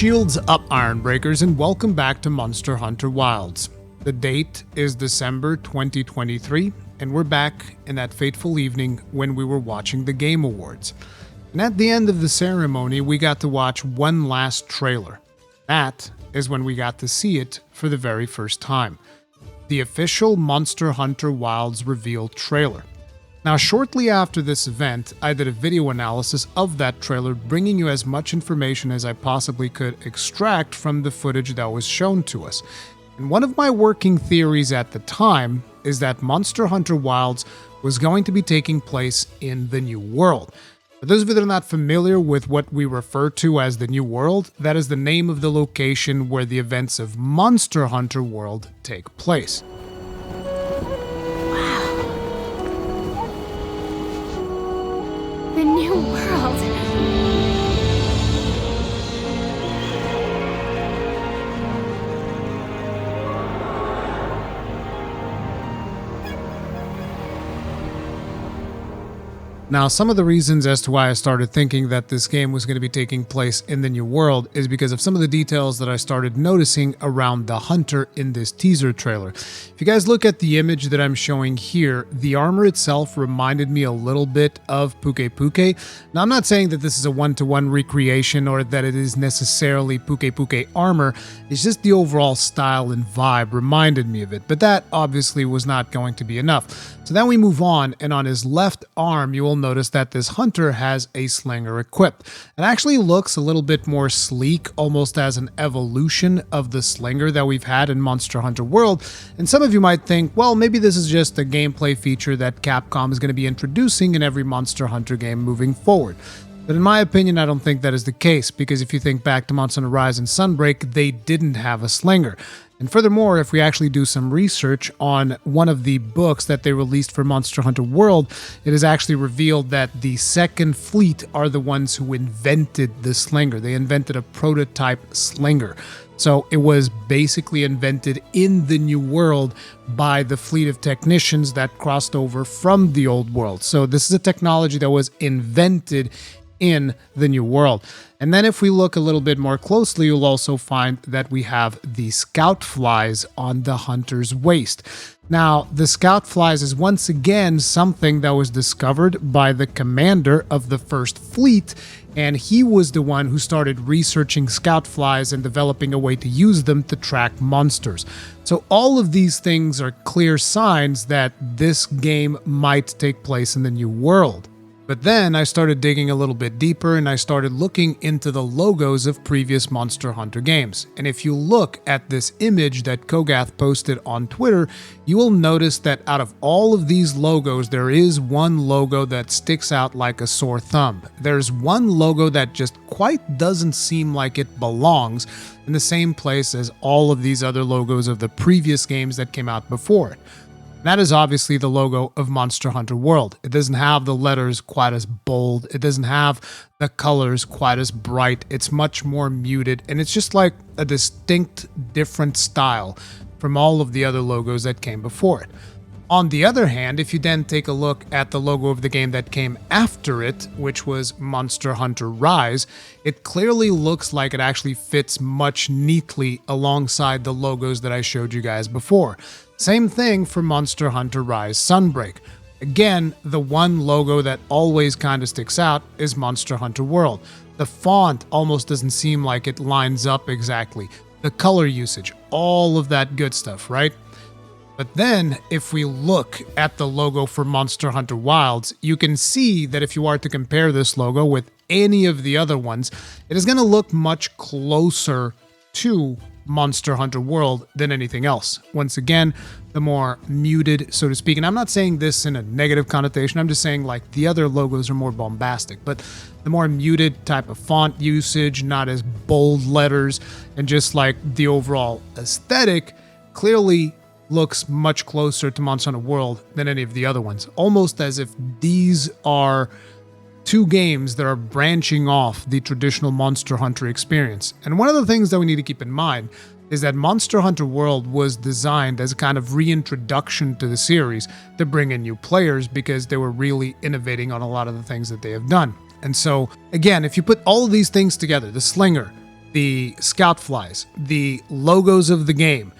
Shields up, Ironbreakers, and welcome back to Monster Hunter Wilds. The date is December 2023, and we're back in that fateful evening when we were watching the Game Awards. And at the end of the ceremony, we got to watch one last trailer. That is when we got to see it for the very first time. The official Monster Hunter Wilds reveal trailer. Now, shortly after this event, I did a video analysis of that trailer, bringing you as much information as I possibly could extract from the footage that was shown to us. And one of my working theories at the time is that Monster Hunter Wilds was going to be taking place in the New World. For those of you that are not familiar with what we refer to as the New World, that is the name of the location where the events of Monster Hunter World take place. The New World. Now, some of the reasons as to why I started thinking that this game was going to be taking place in the New World is because of some of the details that I started noticing around the hunter in this teaser trailer. If you guys look at the image that I'm showing here, the armor itself reminded me a little bit of Puke Puke. Now, I'm not saying that this is a one-to-one recreation or that it is necessarily Puke Puke armor. It's just the overall style and vibe reminded me of it, but that obviously was not going to be enough. So then we move on, and on his left arm, you will notice that this hunter has a slinger equipped. It actually looks a little bit more sleek, almost as an evolution of the slinger that we've had in Monster Hunter World. And some of you might think, well, maybe this is just a gameplay feature that Capcom is going to be introducing in every Monster Hunter game moving forward. But in my opinion, I don't think that is the case, because if you think back to Monster Hunter Rise and Sunbreak, they didn't have a slinger. And furthermore, if we actually do some research on one of the books that they released for Monster Hunter World, it is actually revealed that the Second Fleet are the ones who invented the slinger. They invented a prototype slinger. So it was basically invented in the New World by the fleet of technicians that crossed over from the Old World. So this is a technology that was invented in the New World. And then if we look a little bit more closely, you'll also find that we have the scout flies on the hunter's waist. Now, the scout flies is once again something that was discovered by the commander of the First Fleet, and he was the one who started researching scout flies and developing a way to use them to track monsters. So all of these things are clear signs that this game might take place in the New World. But then I started digging a little bit deeper, and I started looking into the logos of previous Monster Hunter games. And if you look at this image that Kogath posted on Twitter, you will notice that out of all of these logos, there is one logo that sticks out like a sore thumb. There's one logo that just quite doesn't seem like it belongs in the same place as all of these other logos of the previous games that came out before it. That is obviously the logo of Monster Hunter World. It doesn't have the letters quite as bold. It doesn't have the colors quite as bright. It's much more muted, and it's just like a distinct, different style from all of the other logos that came before it. On the other hand, if you then take a look at the logo of the game that came after it, which was Monster Hunter Rise, it clearly looks like it actually fits much neatly alongside the logos that I showed you guys before. Same thing for Monster Hunter Rise Sunbreak. Again, the one logo that always kind of sticks out is Monster Hunter World. The font almost doesn't seem like it lines up exactly. The color usage, all of that good stuff, right? But then, if we look at the logo for Monster Hunter Wilds, you can see that if you are to compare this logo with any of the other ones, it is going to look much closer to Monster Hunter World than anything else. Once again, the more muted, so to speak, and I'm not saying this in a negative connotation, I'm just saying like the other logos are more bombastic, but the more muted type of font usage, not as bold letters, and just like the overall aesthetic clearly looks much closer to Monster Hunter World than any of the other ones. Almost as if these are two games that are branching off the traditional Monster Hunter experience. And one of the things that we need to keep in mind is that Monster Hunter World was designed as a kind of reintroduction to the series to bring in new players because they were really innovating on a lot of the things that they have done. And so, again, if you put all of these things together, the slinger, the scout flies, the logos of the game,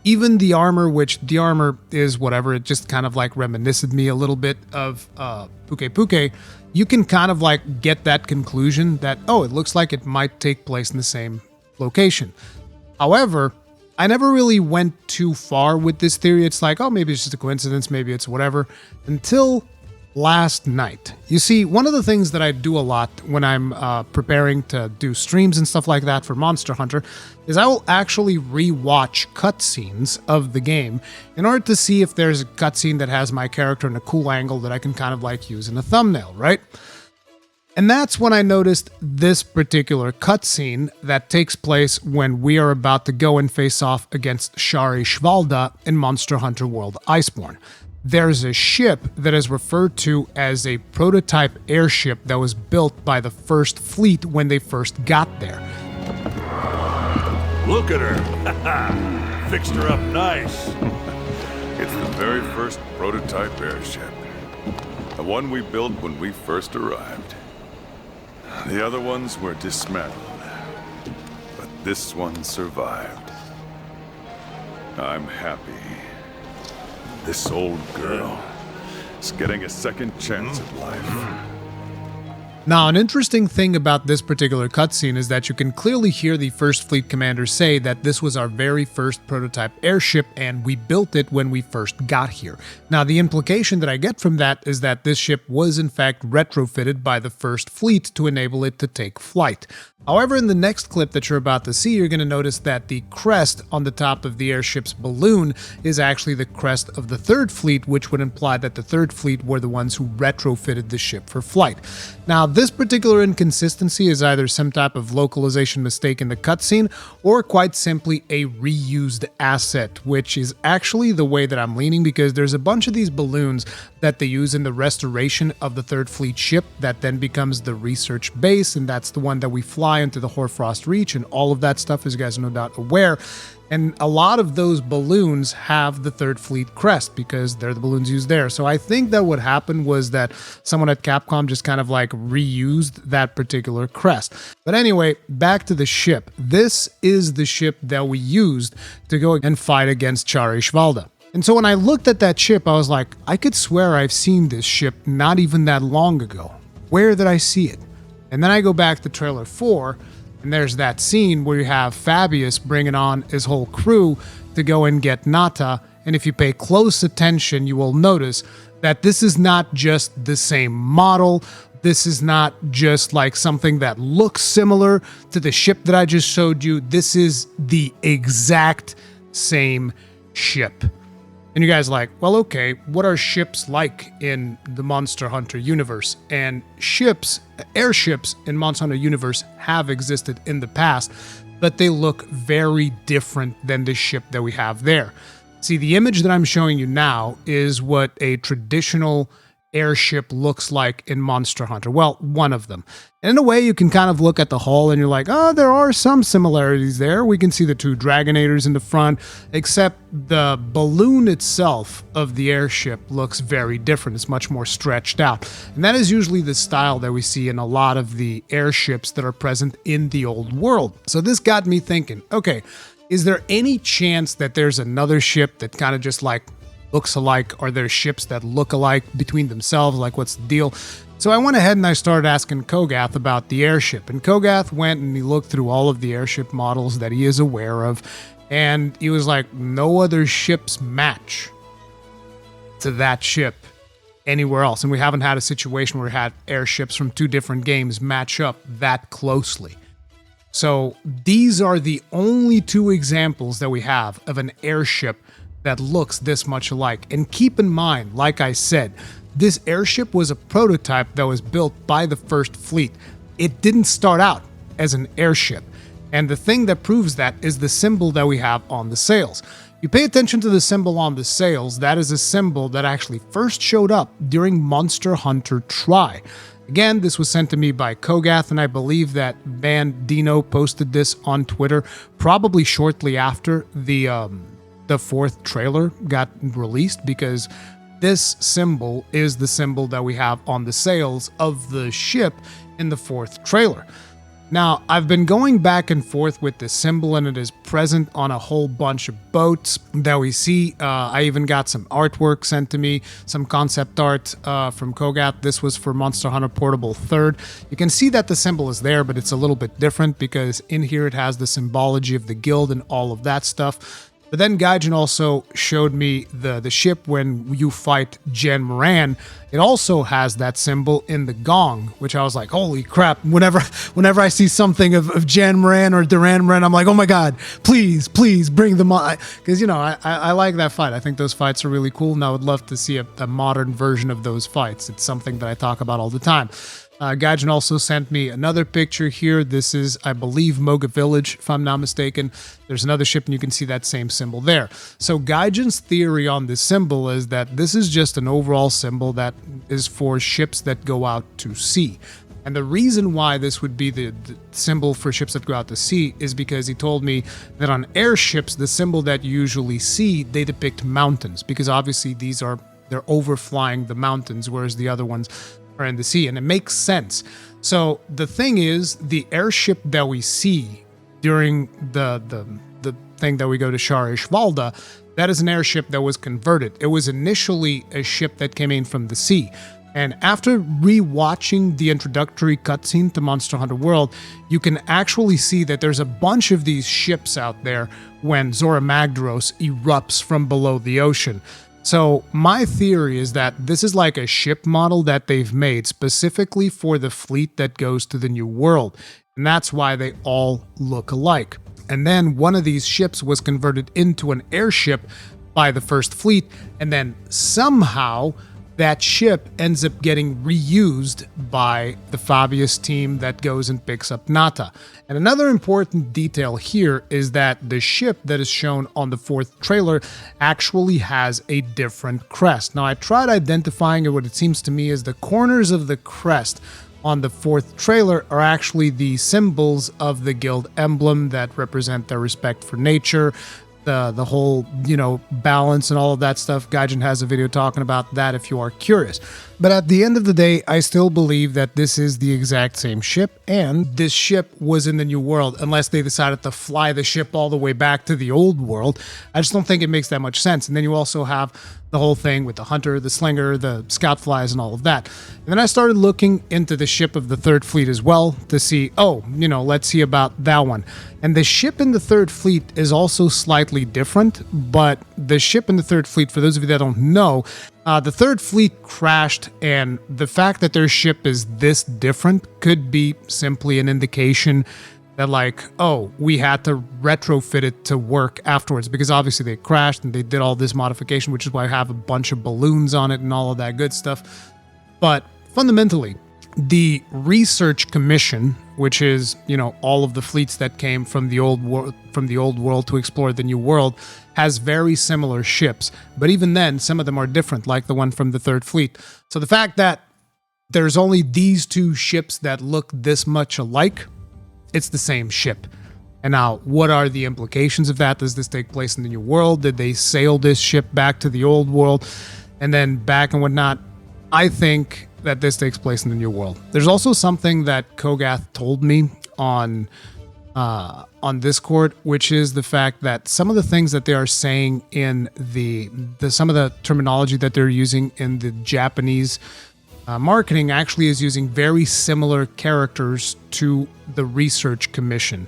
even the armor, which the armor is whatever, it just kind of like reminisced me a little bit of Puke Puke. You can kind of like get that conclusion that, oh, it looks like it might take place in the same location. However, I never really went too far with this theory. It's like, oh, maybe it's just a coincidence, maybe it's whatever, until last night. You see, one of the things that I do a lot when I'm preparing to do streams and stuff like that for Monster Hunter is I will actually re-watch cutscenes of the game in order to see if there's a cutscene that has my character in a cool angle that I can kind of like use in a thumbnail, right? And that's when I noticed this particular cutscene that takes place when we are about to go and face off against Shari Shvalda in Monster Hunter World Iceborne. There's a ship that is referred to as a prototype airship that was built by the First Fleet when they first got there. Look at her. Fixed her up nice. It's the very first prototype airship. The one we built when we first arrived. The other ones were dismantled, but this one survived. I'm happy. This old girl is getting a second chance at life. Now, an interesting thing about this particular cutscene is that you can clearly hear the First Fleet commander say that this was our very first prototype airship and we built it when we first got here. Now, the implication that I get from that is that this ship was in fact retrofitted by the First Fleet to enable it to take flight. However, in the next clip that you're about to see, you're going to notice that the crest on the top of the airship's balloon is actually the crest of the Third Fleet, which would imply that the Third Fleet were the ones who retrofitted the ship for flight. Now, this particular inconsistency is either some type of localization mistake in the cutscene, or quite simply a reused asset, which is actually the way that I'm leaning, because there's a bunch of these balloons that they use in the restoration of the Third Fleet ship that then becomes the research base, and that's the one that we fly into the Hoarfrost Reach and all of that stuff, as you guys are no doubt aware. And a lot of those balloons have the Third Fleet crest because they're the balloons used there. So I think that what happened was that someone at Capcom just kind of like reused that particular crest. But anyway, back to the ship. This is the ship that we used to go and fight against Shari Shvalda. And so when I looked at that ship, I was like, I could swear I've seen this ship not even that long ago. Where did I see it? And then I go back to trailer 4, and there's that scene where you have Fabius bringing on his whole crew to go and get Nata. And if you pay close attention, you will notice that this is not just the same model. This is not just like something that looks similar to the ship that I just showed you. This is the exact same ship. And you guys are like, well, okay, what are ships like in the Monster Hunter universe? And airships in Monster Hunter universe have existed in the past, but they look very different than the ship that we have there. See, the image that I'm showing you now is what a traditional airship looks like in Monster Hunter. Well, one of them. And in a way, you can kind of look at the hull and you're like, oh, there are some similarities there. We can see the two Dragonators in the front, except the balloon itself of the airship looks very different. It's much more stretched out. And that is usually the style that we see in a lot of the airships that are present in the old world. So this got me thinking, okay, is there any chance that there's another ship that kind of just like looks alike? Are there ships that look alike between themselves? Like, what's the deal? So I went ahead and I started asking Kogath about the airship. And Kogath went and he looked through all of the airship models that he is aware of. And he was like, no other ships match to that ship anywhere else. And we haven't had a situation where we had airships from two different games match up that closely. So these are the only two examples that we have of an airship that looks this much alike. And keep in mind, like I said, this airship was a prototype that was built by the First Fleet. It didn't start out as an airship. And the thing that proves that is the symbol that we have on the sails. You pay attention to the symbol on the sails, that is a symbol that actually first showed up during Monster Hunter Tri. Again, this was sent to me by Kogath, and I believe that Bandino posted this on Twitter probably shortly after the fourth trailer got released, because this symbol is the symbol that we have on the sails of the ship in the fourth trailer. Now, I've been going back and forth with this symbol, and it is present on a whole bunch of boats that we see. I even got some artwork sent to me, some concept art from Kogath. This was for Monster Hunter Portable 3rd. You can see that the symbol is there, but it's a little bit different because in here it has the symbology of the guild and all of that stuff. But then Gaijin also showed me the ship when you fight Jan Moran. It also has that symbol in the gong, which I was like, holy crap. Whenever I see something of Jan Moran or Duran Moran, I'm like, oh my God, please bring them on. Because, you know, I like that fight. I think those fights are really cool, and I would love to see a modern version of those fights. It's something that I talk about all the time. Gaijin also sent me another picture here. This is, I believe, Moga Village, if I'm not mistaken. There's another ship, and you can see that same symbol there. So Gaijin's theory on this symbol is that this is just an overall symbol that is for ships that go out to sea. And the reason why this would be the symbol for ships that go out to sea is because he told me that on airships, the symbol that you usually see, they depict mountains, because obviously they're overflying the mountains, whereas the other ones are in the sea, and it makes sense. So the thing is, the airship that we see during the thing that we go to Sharish Valda, that is an airship that was converted. It was initially a ship that came in from the sea. And after re-watching the introductory cutscene to Monster Hunter World, you can actually see that there's a bunch of these ships out there when Zora Magdaros erupts from below the ocean. So my theory is that this is like a ship model that they've made specifically for the fleet that goes to the New World. And that's why they all look alike. And then one of these ships was converted into an airship by the First Fleet, and then somehow that ship ends up getting reused by the Fabius team that goes and picks up Nata. And another important detail here is that the ship that is shown on the 4th trailer actually has a different crest. Now, I tried identifying it. What it seems to me is the corners of the crest on the 4th trailer are actually the symbols of the guild emblem that represent their respect for nature, the whole, balance and all of that stuff. Gaijin has a video talking about that if you are curious. But at the end of the day, I still believe that this is the exact same ship, and this ship was in the New World, unless they decided to fly the ship all the way back to the Old World. I just don't think it makes that much sense. And then you also have the whole thing with the Hunter, the Slinger, the Scout Flies, and all of that. And then I started looking into the ship of the 3rd Fleet as well to see, let's see about that one. And the ship in the 3rd Fleet is also slightly different, but the ship in the 3rd Fleet, for those of you that don't know, the 3rd Fleet crashed, and the fact that their ship is this different could be simply an indication that we had to retrofit it to work afterwards, because obviously they crashed and they did all this modification, which is why I have a bunch of balloons on it and all of that good stuff. But fundamentally, the Research Commission, which is, all of the fleets that came from the old world to explore the New World, has very similar ships. But even then, some of them are different, like the one from the 3rd Fleet. So the fact that there's only these two ships that look this much alike, it's the same ship. And now, what are the implications of that? Does this take place in the New World? Did they sail this ship back to the Old World and then back and whatnot? I think that this takes place in the New World. There's also something that Kogath told me on Discord, which is the fact that some of the things that they are saying in the some of the terminology that they're using in the Japanese marketing actually is using very similar characters to the Research Commission,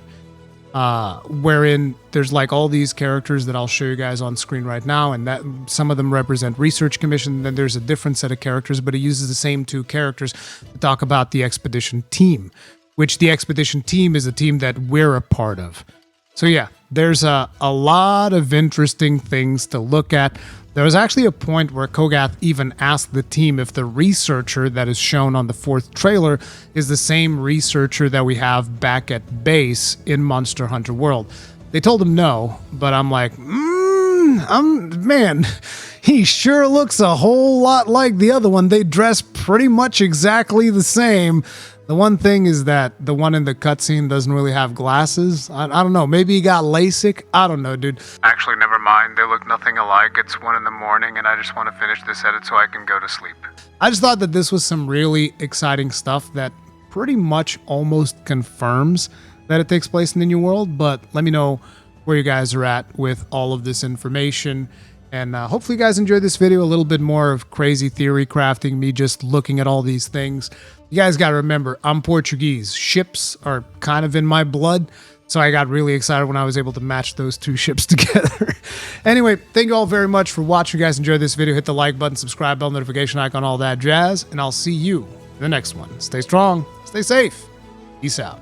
wherein there's all these characters that I'll show you guys on screen right now, and that some of them represent Research Commission. Then there's a different set of characters, but it uses the same two characters to talk about the Expedition Team, which the Expedition Team is a team that we're a part of. So yeah, there's a lot of interesting things to look at. There was actually a point where Kogath even asked the team if the researcher that is shown on the 4th trailer is the same researcher that we have back at base in Monster Hunter World. They told him no, but I'm like, man, he sure looks a whole lot like the other one. They dress pretty much exactly the same. The one thing is that the one in the cutscene doesn't really have glasses. I don't know. Maybe he got LASIK. I don't know, dude. Actually, never mind. They look nothing alike. It's 1 a.m, and I just want to finish this edit so I can go to sleep. I just thought that this was some really exciting stuff that pretty much almost confirms that it takes place in the New World, but let me know where you guys are at with all of this information. And hopefully you guys enjoyed this video, a little bit more of crazy theory crafting, me just looking at all these things. You guys got to remember, I'm Portuguese. Ships are kind of in my blood, so I got really excited when I was able to match those two ships together. Anyway, thank you all very much for watching. You guys enjoyed this video, hit the like button, subscribe bell, notification icon, all that jazz, and I'll see you in the next one. Stay strong, stay safe, peace out.